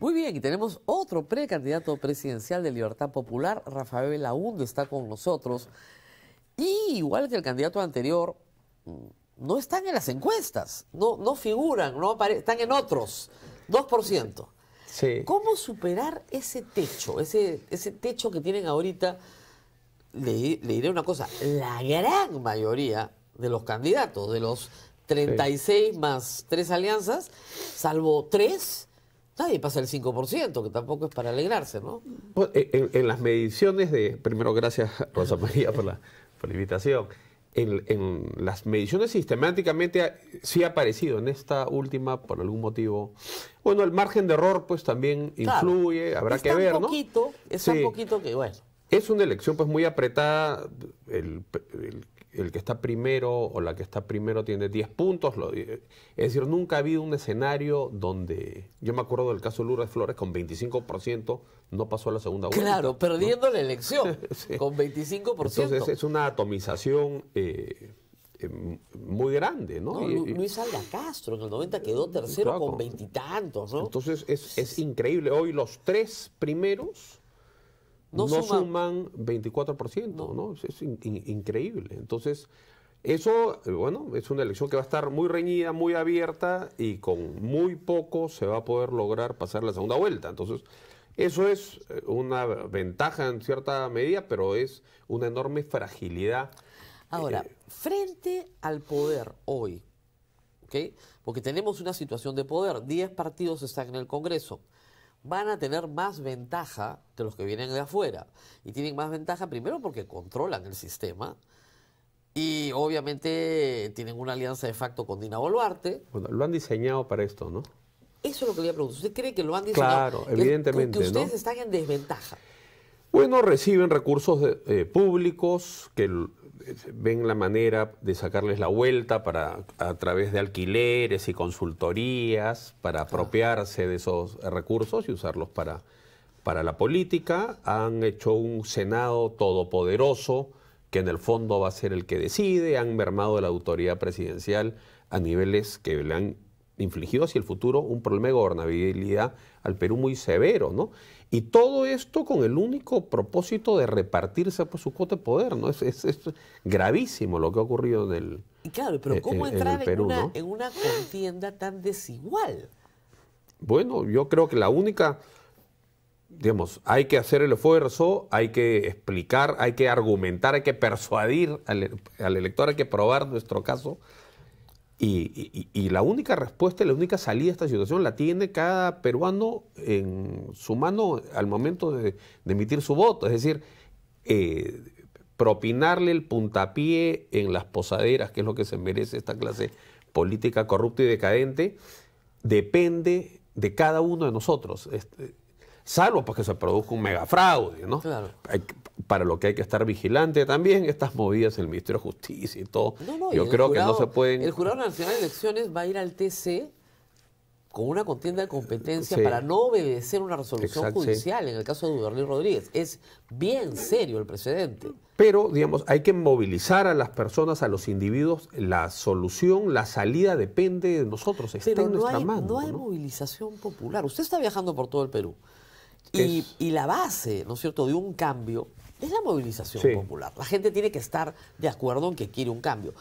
Muy bien, y tenemos otro precandidato presidencial de Libertad Popular, Rafael Launde, está con nosotros. Y igual que el candidato anterior, no están en las encuestas, no figuran, están en otros, 2%. Sí. ¿Cómo superar ese techo, ese techo que tienen ahorita? Le diré una cosa, la gran mayoría de los candidatos, de los 36 más 3 alianzas, salvo 3, nadie pasa el 5%, que tampoco es para alegrarse, ¿no? Pues, en las mediciones primero, gracias Rosa María por la invitación. En las mediciones sistemáticamente sí ha aparecido, en esta última por algún motivo. Bueno, el margen de error pues también influye, habrá que ver, ¿no? Es tan poquito que bueno. Es una elección pues muy apretada, el que está primero o la que está primero tiene 10 puntos, es decir, nunca ha habido un escenario donde, yo me acuerdo del caso de Lourdes Flores, con 25% no pasó a la segunda vuelta. Claro, perdiendo la elección, con 25%. Entonces es una atomización muy grande, ¿no? Luis Alda Castro en el 90 quedó tercero, claro, con 20 y tantos, ¿no? Entonces es increíble, hoy los 3 primeros no suman 24%, ¿no? Es increíble. Entonces, eso, bueno, es una elección que va a estar muy reñida, muy abierta y con muy poco se va a poder lograr pasar la segunda vuelta. Entonces, eso es una ventaja en cierta medida, pero es una enorme fragilidad. Ahora, frente al poder hoy, ¿ok? Porque tenemos una situación de poder, 10 partidos están en el Congreso, van a tener más ventaja que los que vienen de afuera. Y tienen más ventaja primero porque controlan el sistema y obviamente tienen una alianza de facto con Dina Boluarte. Bueno, lo han diseñado para esto, ¿no? Eso es lo que le iba a preguntar. ¿Usted cree que lo han diseñado? Claro, evidentemente, que ustedes ¿no? están en desventaja. Bueno, reciben recursos públicos que ven la manera de sacarles la vuelta a través de alquileres y consultorías para apropiarse de esos recursos y usarlos para la política. Han hecho un Senado todopoderoso que en el fondo va a ser el que decide. Han mermado la autoridad presidencial a niveles que le han infligido hacia el futuro un problema de gobernabilidad al Perú muy severo, ¿no? Y todo esto con el único propósito de repartirse pues, su cuota de poder, ¿no? Es gravísimo lo que ha ocurrido en el Y claro, pero ¿cómo entrar Perú, ¿no? en una contienda tan desigual? Bueno, yo creo que la única, digamos, hay que hacer el esfuerzo, hay que explicar, hay que argumentar, hay que persuadir al elector, hay que probar nuestro caso. Y la única respuesta, la única salida a esta situación la tiene cada peruano en su mano al momento de emitir su voto. Es decir, propinarle el puntapié en las posaderas, que es lo que se merece esta clase política corrupta y decadente, depende de cada uno de nosotros. Salvo pues, que se produzca un megafraude, ¿no? Claro. Para lo que hay que estar vigilante también, estas movidas del Ministerio de Justicia y todo. Yo creo que no se pueden... El Jurado Nacional de Elecciones va a ir al TC con una contienda de competencia Sí. para no obedecer una resolución Exacto, judicial sí. en el caso de Duberly Rodríguez. Es bien serio el precedente. Pero, digamos, hay que movilizar a las personas, a los individuos. La solución, la salida depende de nosotros, está Pero en nuestra mano. no hay movilización popular. Usted está viajando por todo el Perú. Y la base, ¿no es cierto?, de un cambio es la movilización popular. La gente tiene que estar de acuerdo en que quiere un cambio.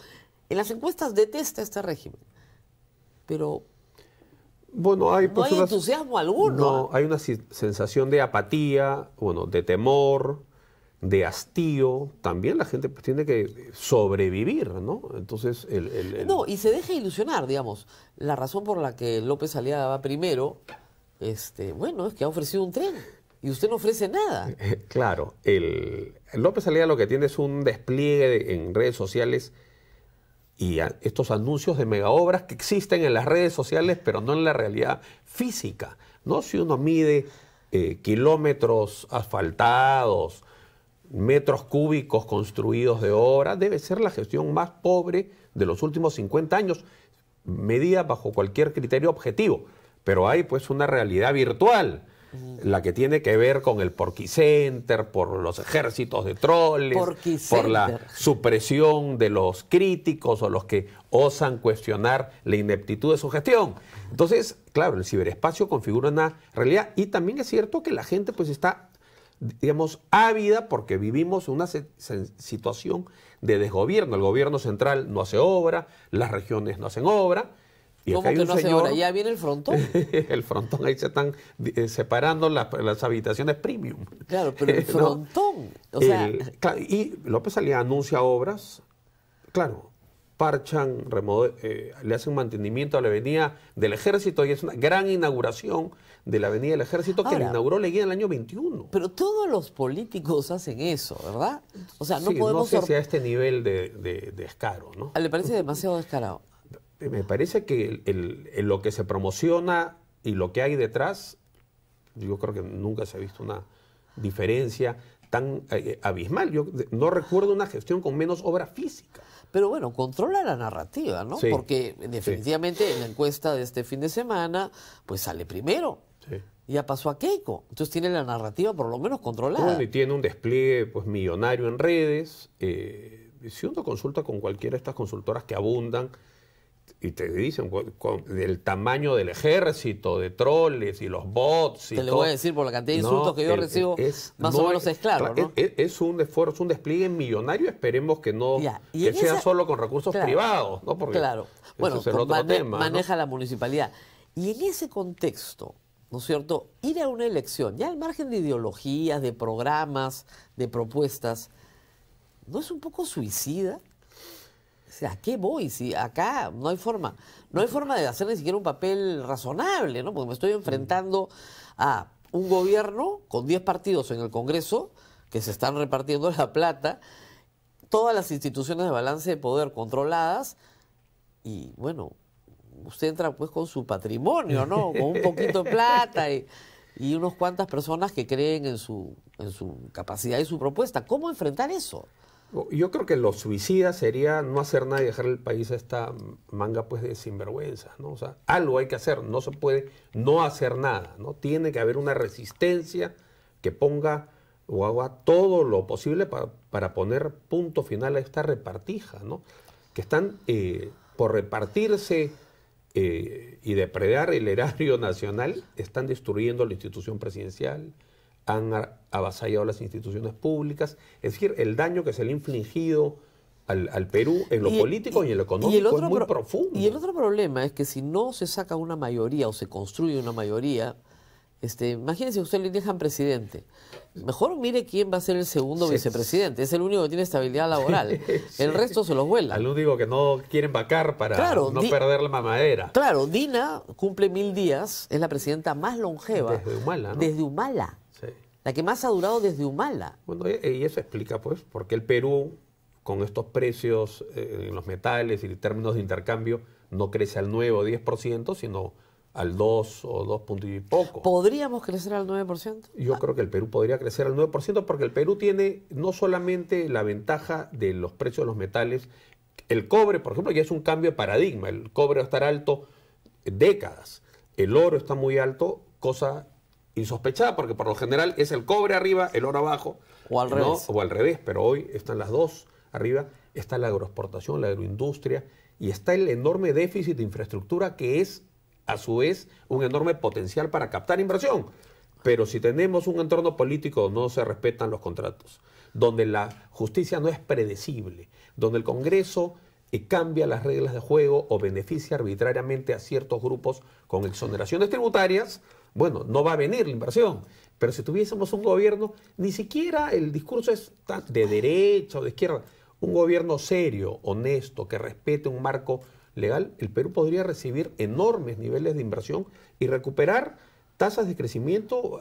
En las encuestas detesta este régimen, pero bueno, hay entusiasmo alguno. No, hay una sensación de apatía, bueno, de temor, de hastío. También la gente pues, tiene que sobrevivir, ¿no? Entonces, No, y se deja ilusionar, digamos. La razón por la que López Aliaga va primero, bueno, es que ha ofrecido un tren. Y usted no ofrece nada. Claro, López Aliaga lo que tiene es un despliegue en redes sociales y estos anuncios de megaobras que existen en las redes sociales, pero no en la realidad física, ¿no? Si uno mide kilómetros asfaltados, metros cúbicos construidos de obra, debe ser la gestión más pobre de los últimos 50 años, medida bajo cualquier criterio objetivo. Pero hay pues una realidad virtual. La que tiene que ver con el Porquicenter, por los ejércitos de troles, por la supresión de los críticos o los que osan cuestionar la ineptitud de su gestión. Entonces, claro, el ciberespacio configura una realidad y también es cierto que la gente pues está, digamos, ávida porque vivimos una situación de desgobierno. El gobierno central no hace obra, las regiones no hacen obra. Y ¿cómo que no hace obra? ¿Ya viene el frontón? El frontón, ahí se están separando las habitaciones premium. Claro, pero el frontón, ¿no? O sea... claro, y López Aliaga anuncia obras, claro, parchan, le hacen mantenimiento a la avenida del Ejército y es una gran inauguración de la avenida del Ejército que la inauguró Leguía en el año 21. Pero todos los políticos hacen eso, ¿verdad? O sea, no sí, podemos... No sé si a este nivel de descaro, ¿no? ¿Le parece demasiado descarado? Me parece que lo que se promociona y lo que hay detrás, yo creo que nunca se ha visto una diferencia tan abismal. Yo no recuerdo una gestión con menos obra física. Pero bueno, controla la narrativa, ¿no? Sí, porque definitivamente en la encuesta de este fin de semana, pues sale primero. Sí. Ya pasó a Keiko. Entonces tiene la narrativa por lo menos controlada. Bueno, y tiene un despliegue pues millonario en redes. Si uno consulta con cualquiera de estas consultoras que abundan, y te dicen del tamaño del ejército, de troles y los bots. Te lo voy a decir por la cantidad de insultos que yo recibo, más o menos es claro, ¿no? Es un esfuerzo, un despliegue millonario. Esperemos que no sea solo con recursos privados, ¿no? Porque bueno, es el otro tema, maneja la municipalidad. Y en ese contexto, ¿no es cierto? Ir a una elección, ya al margen de ideologías, de programas, de propuestas, ¿no es un poco suicida? O sea, ¿a qué voy? Si acá no hay forma de hacer ni siquiera un papel razonable, ¿no? Porque me estoy enfrentando a un gobierno con 10 partidos en el Congreso que se están repartiendo la plata, todas las instituciones de balance de poder controladas y, bueno, usted entra pues con su patrimonio, ¿no? Con un poquito de plata y unas cuantas personas que creen en su capacidad y su propuesta. ¿Cómo enfrentar eso? Yo creo que lo suicida sería no hacer nada y dejar el país a esta manga pues de sinvergüenza, ¿no? O sea, algo hay que hacer, no se puede no hacer nada, ¿no? Tiene que haber una resistencia que ponga o haga todo lo posible para poner punto final a esta repartija, ¿no? Que están por repartirse y depredar el erario nacional, están destruyendo la institución presidencial, han avasallado las instituciones públicas. Es decir, el daño que se le ha infligido al Perú en lo político y en lo económico es muy profundo. Y el otro problema es que si no se saca una mayoría o se construye una mayoría, imagínense que usted le dejan presidente. Mejor mire quién va a ser el segundo vicepresidente. Es el único que tiene estabilidad laboral. El resto se los vuela. Al único que no quieren vacar para no perder la mamadera. Claro, Dina cumple 1000 días, es la presidenta más longeva. Desde Humala, ¿no? Desde Humala. Sí. La que más ha durado desde Humala. Bueno, y eso explica, pues, por qué el Perú, con estos precios en los metales y términos de intercambio, no crece al 9 o 10%, sino al 2 o 2 puntos y poco. ¿Podríamos crecer al 9%? Yo creo que el Perú podría crecer al 9% porque el Perú tiene no solamente la ventaja de los precios de los metales, el cobre, por ejemplo, ya es un cambio de paradigma. El cobre va a estar alto décadas. El oro está muy alto, cosa insospechada, porque por lo general es el cobre arriba, el oro abajo. O al revés. O al revés, pero hoy están las dos arriba. Está la agroexportación, la agroindustria, y está el enorme déficit de infraestructura que es, a su vez, un enorme potencial para captar inversión. Pero si tenemos un entorno político donde no se respetan los contratos, donde la justicia no es predecible, donde el Congreso cambia las reglas de juego o beneficia arbitrariamente a ciertos grupos con exoneraciones tributarias, bueno, no va a venir la inversión. Pero si tuviésemos un gobierno, ni siquiera el discurso es de derecha o de izquierda, un gobierno serio, honesto, que respete un marco legal, el Perú podría recibir enormes niveles de inversión y recuperar tasas de crecimiento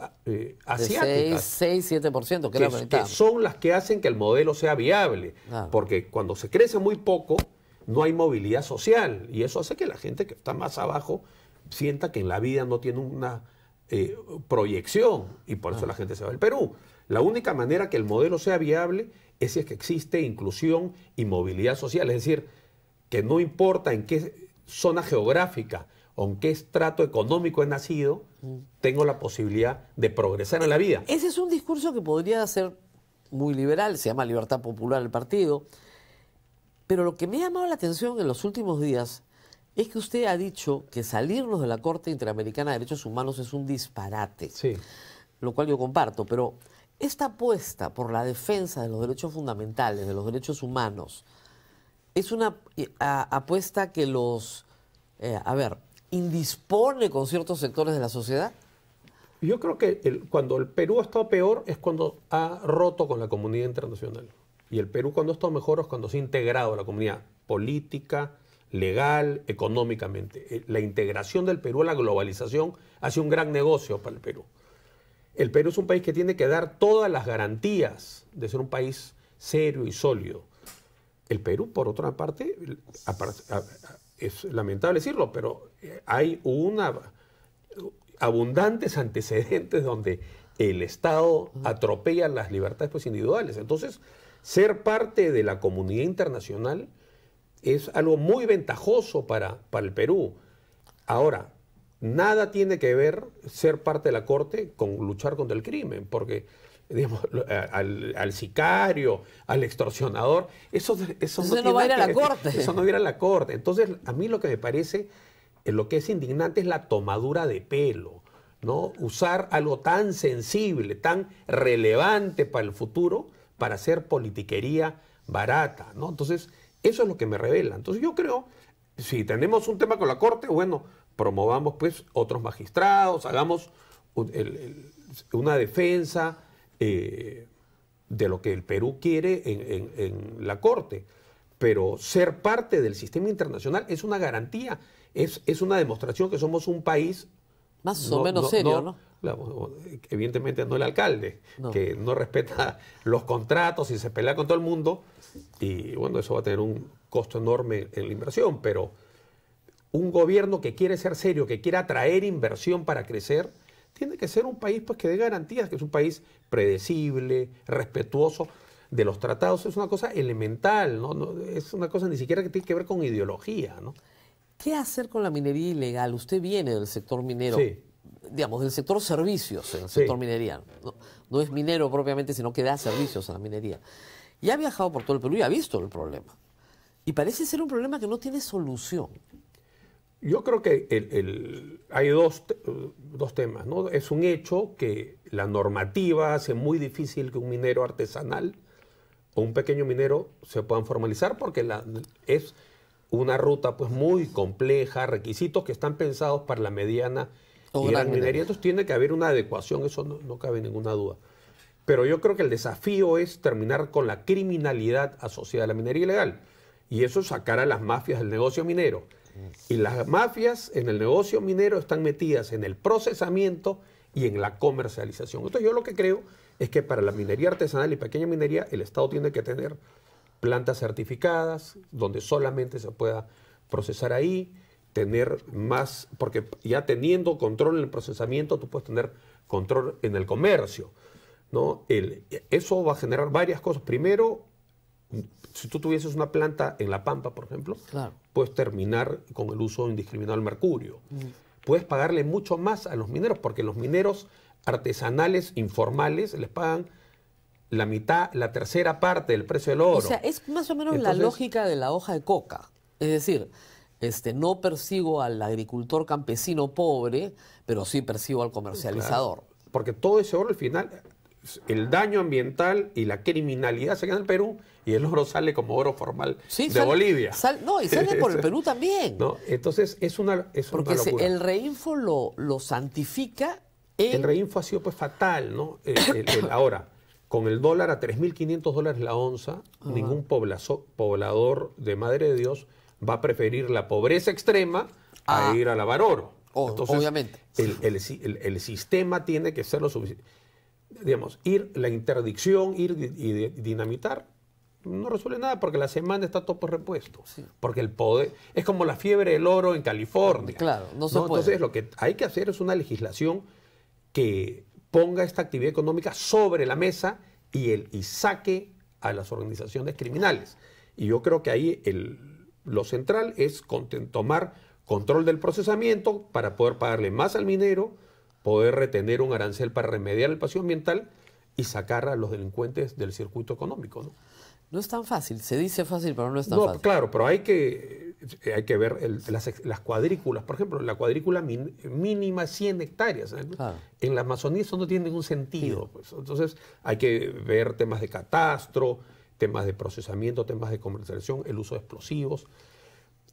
asiáticas. 6-7%, que son las que hacen que el modelo sea viable. Porque cuando se crece muy poco, no hay movilidad social. Y eso hace que la gente que está más abajo sienta que en la vida no tiene una proyección. Y por eso la gente se va del Perú. La única manera que el modelo sea viable es si es que existe inclusión y movilidad social. Es decir, que no importa en qué zona geográfica o en qué estrato económico he nacido, tengo la posibilidad de progresar en la vida. Ese es un discurso que podría ser muy liberal, se llama Libertad Popular el partido, pero lo que me ha llamado la atención en los últimos días es que usted ha dicho que salirnos de la Corte Interamericana de Derechos Humanos es un disparate, Sí. lo cual yo comparto, pero esta apuesta por la defensa de los derechos fundamentales, de los derechos humanos, es una apuesta que los, indispone con ciertos sectores de la sociedad. Yo creo que cuando el Perú ha estado peor es cuando ha roto con la comunidad internacional. Y el Perú cuando ha estado mejor es cuando se ha integrado a la comunidad política, legal, económicamente. La integración del Perú a la globalización ha sido un gran negocio para el Perú. El Perú es un país que tiene que dar todas las garantías de ser un país serio y sólido. El Perú, por otra parte, es lamentable decirlo, pero hay abundantes antecedentes donde el Estado atropella las libertades pues, individuales. Entonces, ser parte de la comunidad internacional es algo muy ventajoso para el Perú. Ahora, nada tiene que ver ser parte de la Corte con luchar contra el crimen, porque digamos, al sicario, al extorsionador, eso no va a ir a la Corte. Eso no va a ir a la Corte. Entonces, a mí lo que me parece, lo que es indignante es la tomadura de pelo, ¿no? Usar algo tan sensible, tan relevante para el futuro, para hacer politiquería barata, ¿no? Entonces, eso es lo que me revela. Entonces, yo creo, si tenemos un tema con la Corte, bueno, promovamos pues otros magistrados, hagamos una defensa de lo que el Perú quiere en la Corte. Pero ser parte del sistema internacional es una garantía, es una demostración que somos un país más o menos serio, ¿no? Evidentemente no el alcalde, No. que no respeta los contratos y se pelea con todo el mundo, y bueno, eso va a tener un costo enorme en la inversión, pero un gobierno que quiere ser serio, que quiere atraer inversión para crecer, tiene que ser un país pues, que dé garantías, que es un país predecible, respetuoso de los tratados. Es una cosa elemental, ¿no? Es una cosa ni siquiera que tiene que ver con ideología, ¿no? ¿Qué hacer con la minería ilegal? Usted viene del sector minero, Sí. digamos, del sector servicios en el sector minería. No es minero propiamente, sino que da servicios a la minería. Y ha viajado por todo el Perú y ha visto el problema. Y parece ser un problema que no tiene solución. Yo creo que hay dos temas, ¿no? Es un hecho que la normativa hace muy difícil que un minero artesanal o un pequeño minero se puedan formalizar porque es una ruta pues, muy compleja, requisitos que están pensados para la mediana y gran minería. Entonces tiene que haber una adecuación, eso no cabe ninguna duda. Pero yo creo que el desafío es terminar con la criminalidad asociada a la minería ilegal. Y eso es sacar a las mafias del negocio minero. Y las mafias en el negocio minero están metidas en el procesamiento y en la comercialización. Entonces yo lo que creo es que para la minería artesanal y pequeña minería el Estado tiene que tener plantas certificadas donde solamente se pueda procesar ahí, tener más, porque ya teniendo control en el procesamiento tú puedes tener control en el comercio, ¿no? Eso va a generar varias cosas. Primero, si tú tuvieses una planta en La Pampa, por ejemplo, Claro. puedes terminar con el uso indiscriminado del mercurio. Puedes pagarle mucho más a los mineros, porque los mineros artesanales informales les pagan la mitad, la tercera parte del precio del oro. O sea, es más o menos la lógica de la hoja de coca. Es decir, no persigo al agricultor campesino pobre, pero sí persigo al comercializador. Claro, porque todo ese oro al final, el daño ambiental y la criminalidad se queda en el Perú y el oro sale como oro formal de Bolivia. Y sale por el Perú también. ¿No? Entonces es una Porque locura. el Reinfo lo santifica. El Reinfo ha sido pues fatal, ¿no? Ahora, con el dólar a $3.500 la onza, ningún poblador de Madre de Dios va a preferir la pobreza extrema a ir a lavar oro. Entonces, obviamente. El sistema tiene que ser lo suficiente. Digamos, la interdicción, ir y dinamitar, no resuelve nada porque la semana está todo por repuesto. Sí. Porque el poder es como la fiebre del oro en California. Claro, no se puede. Entonces, lo que hay que hacer es una legislación que ponga esta actividad económica sobre la mesa y saque a las organizaciones criminales. Y yo creo que ahí lo central es tomar control del procesamiento para poder pagarle más al minero, poder retener un arancel para remediar el pasivo ambiental y sacar a los delincuentes del circuito económico, ¿no? No es tan fácil, se dice fácil, pero no es tan No, fácil. claro, pero hay que ver las cuadrículas. Por ejemplo, la cuadrícula mínima es 100 hectáreas. Claro. En la Amazonía eso no tiene ningún sentido. Pues. Entonces hay que ver temas de catastro, temas de procesamiento, temas de comercialización, el uso de explosivos.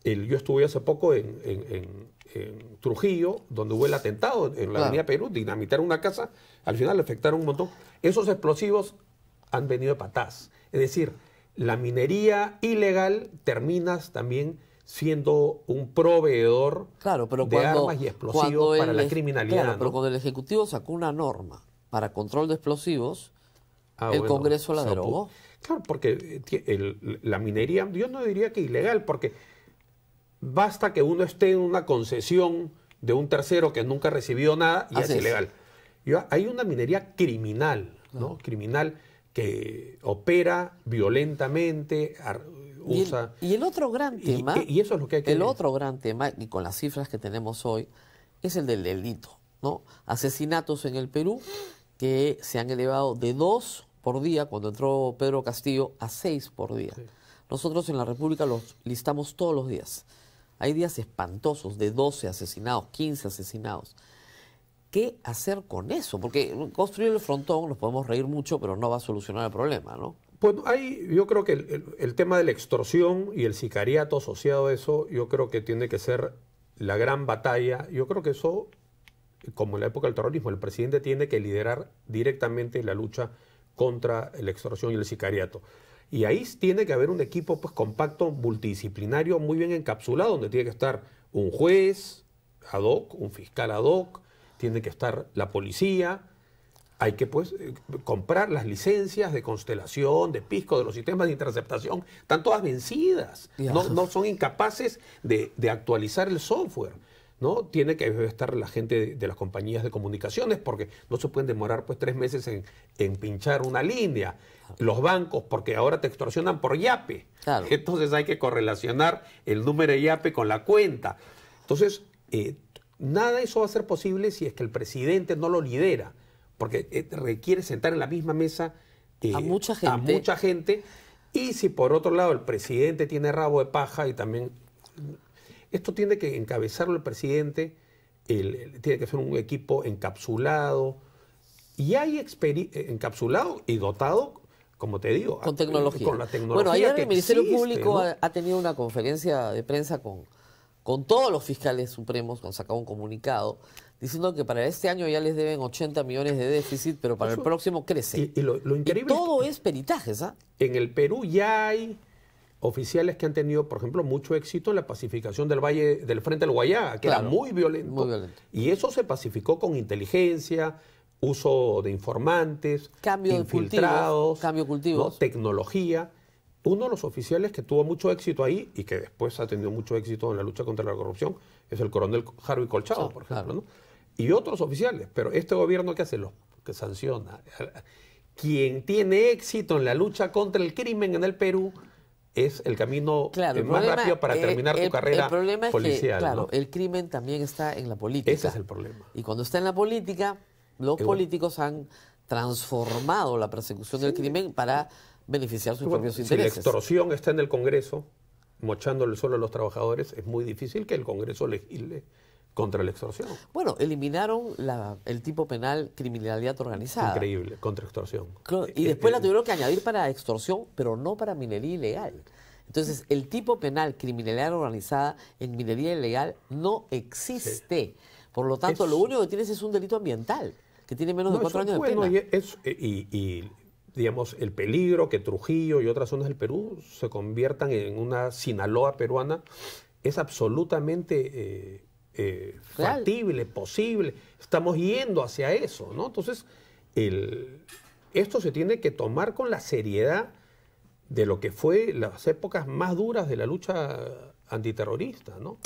Yo estuve hace poco en Trujillo, donde hubo el atentado en la Claro. Avenida Perú, dinamitaron una casa, al final le afectaron un montón. Esos explosivos han venido de patas. Es decir, la minería ilegal terminas también siendo un proveedor Claro, pero de armas y explosivos para la criminalidad. Claro, pero ¿no? cuando el Ejecutivo sacó una norma para control de explosivos, el Bueno, Congreso la se derogó. opuso. Claro, porque la minería, yo no diría que ilegal, porque basta que uno esté en una concesión de un tercero que nunca recibió nada y Así es es. ilegal. Hay una minería criminal, ¿no? Criminal que opera violentamente, usa... Y el otro gran tema, y eso es lo que hay que el ver. otro gran tema, y con las cifras que tenemos hoy, es el del delito, ¿no? Asesinatos en el Perú que se han elevado de 2 por día, cuando entró Pedro Castillo, a 6 por día. Sí. Nosotros en la República los listamos todos los días. Hay días espantosos de 12 asesinados, 15 asesinados. ¿Qué hacer con eso? Porque construir el frontón, nos podemos reír mucho, pero no va a solucionar el problema, ¿no? Bueno, yo creo que el tema de la extorsión y el sicariato asociado a eso, yo creo que tiene que ser la gran batalla. Yo creo que eso, como en la época del terrorismo, el presidente tiene que liderar directamente la lucha contra la extorsión y el sicariato. Y ahí tiene que haber un equipo pues compacto, multidisciplinario, muy bien encapsulado, donde tiene que estar un juez ad hoc, un fiscal ad hoc, tiene que estar la policía. Hay que pues comprar las licencias de constelación, de pisco, de los sistemas de interceptación. Están todas vencidas. Ya. No son incapaces de actualizar el software, ¿no? Tiene que estar la gente de las compañías de comunicaciones porque no se pueden demorar pues 3 meses en pinchar una línea. Los bancos, porque ahora te extorsionan por Yape. Claro. Entonces hay que correlacionar el número de Yape con la cuenta. Entonces, nada de eso va a ser posible si es que el presidente no lo lidera, porque requiere sentar en la misma mesa A mucha gente. Y si por otro lado el presidente tiene rabo de paja y también... Esto tiene que encabezarlo el presidente, tiene que ser un equipo encapsulado, y hay encapsulado y dotado, como te digo, Con tecnología. con la tecnología. Bueno, ayer que el Ministerio existe, Público ¿no? ha tenido una conferencia de prensa con todos los fiscales supremos, han sacado un comunicado diciendo que para este año ya les deben 80 millones de déficit, pero para el próximo crece. Y lo increíble Y todo es peritajes, ¿ah? En el Perú ya hay oficiales que han tenido, por ejemplo, mucho éxito en la pacificación del Valle del Frente del Guayá, que Claro, era muy violento. muy violento. Y eso se pacificó con inteligencia, uso de informantes, Cambio de infiltrados, cultivos, cambio de cultivos. ¿no? Tecnología. Uno de los oficiales que tuvo mucho éxito ahí y que después ha tenido mucho éxito en la lucha contra la corrupción es el coronel Harvey Colchado, por ejemplo, claro. ¿no? Y otros oficiales. Pero este gobierno, ¿qué hace? Que sanciona. Quien tiene éxito en la lucha contra el crimen en el Perú es el camino Claro, el más problema, rápido para terminar tu carrera el problema policial. es que, claro, ¿no? el crimen también está en la política. Ese es el problema. Y cuando está en la política, los políticos han transformado la persecución del crimen para beneficiar sus Bueno, propios si la intereses. extorsión está en el Congreso, mochándole el suelo a los trabajadores, es muy difícil que el Congreso legisle contra la extorsión. Bueno, eliminaron el tipo penal criminalidad organizada. Increíble, contra extorsión. Y después la tuvieron que añadir para extorsión, pero no para minería ilegal. Entonces, el tipo penal criminalidad organizada en minería ilegal no existe. Por lo tanto, lo único que tienes es un delito ambiental, que tiene menos de 4 años de pena. Y, digamos, el peligro que Trujillo y otras zonas del Perú se conviertan en una Sinaloa peruana es absolutamente factible, posible. Estamos yendo hacia eso, ¿no? Entonces, esto se tiene que tomar con la seriedad de lo que fue las épocas más duras de la lucha antiterrorista, ¿no?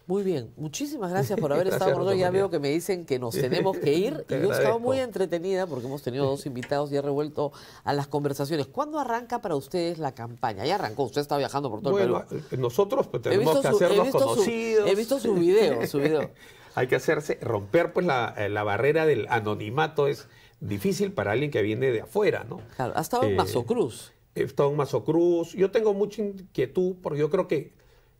Muy bien, muchísimas gracias por haber Gracias, estado con nosotros. Ya Rosa María. veo que me dicen que nos tenemos que ir Te y yo he estado agradezco. muy entretenida porque hemos tenido dos invitados y he revuelto a las conversaciones. ¿Cuándo arranca para ustedes la campaña? Ya arrancó, usted está viajando por todo el Bueno, Perú. nosotros pues, tenemos que hacernos conocidos. He visto su video, su video. Hay que hacerse, romper pues la barrera del anonimato es difícil para alguien que viene de afuera, ¿no? Claro, ha estado en Mazocruz. He estado en Mazocruz. Yo tengo mucha inquietud porque yo creo que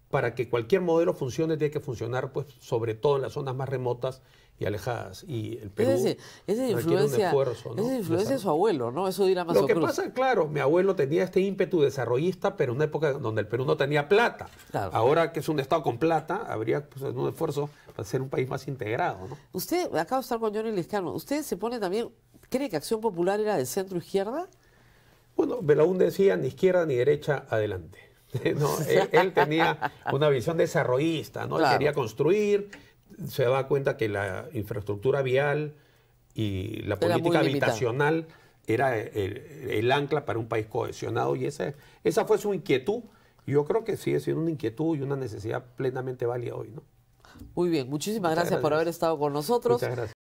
para que cualquier modelo funcione tiene que funcionar pues sobre todo en las zonas más remotas y alejadas. Y el Perú Es de requiere un influencia, esfuerzo, ¿no? es de influencia de su abuelo, ¿no? Eso de ir a Lo que Mazocruz. pasa, claro, mi abuelo tenía este ímpetu desarrollista, pero en una época donde el Perú no tenía plata. Claro. Ahora que es un estado con plata, habría pues, un esfuerzo para ser un país más integrado, ¿no? Usted, acabo de estar con Johnny Liscano, ¿usted se pone también, cree que Acción Popular era de centro izquierda? Bueno, Belaún decía ni izquierda ni derecha, adelante. ¿No? Él tenía una visión desarrollista, ¿no? Él Claro. quería construir, se daba cuenta que la infraestructura vial y la Era muy política limitada. habitacional era el ancla para un país cohesionado y esa fue su inquietud. Yo creo que sigue siendo una inquietud y una necesidad plenamente válida hoy, ¿no? Muy bien, muchísimas Muchas gracias por gracias. haber estado con nosotros. Muchas gracias.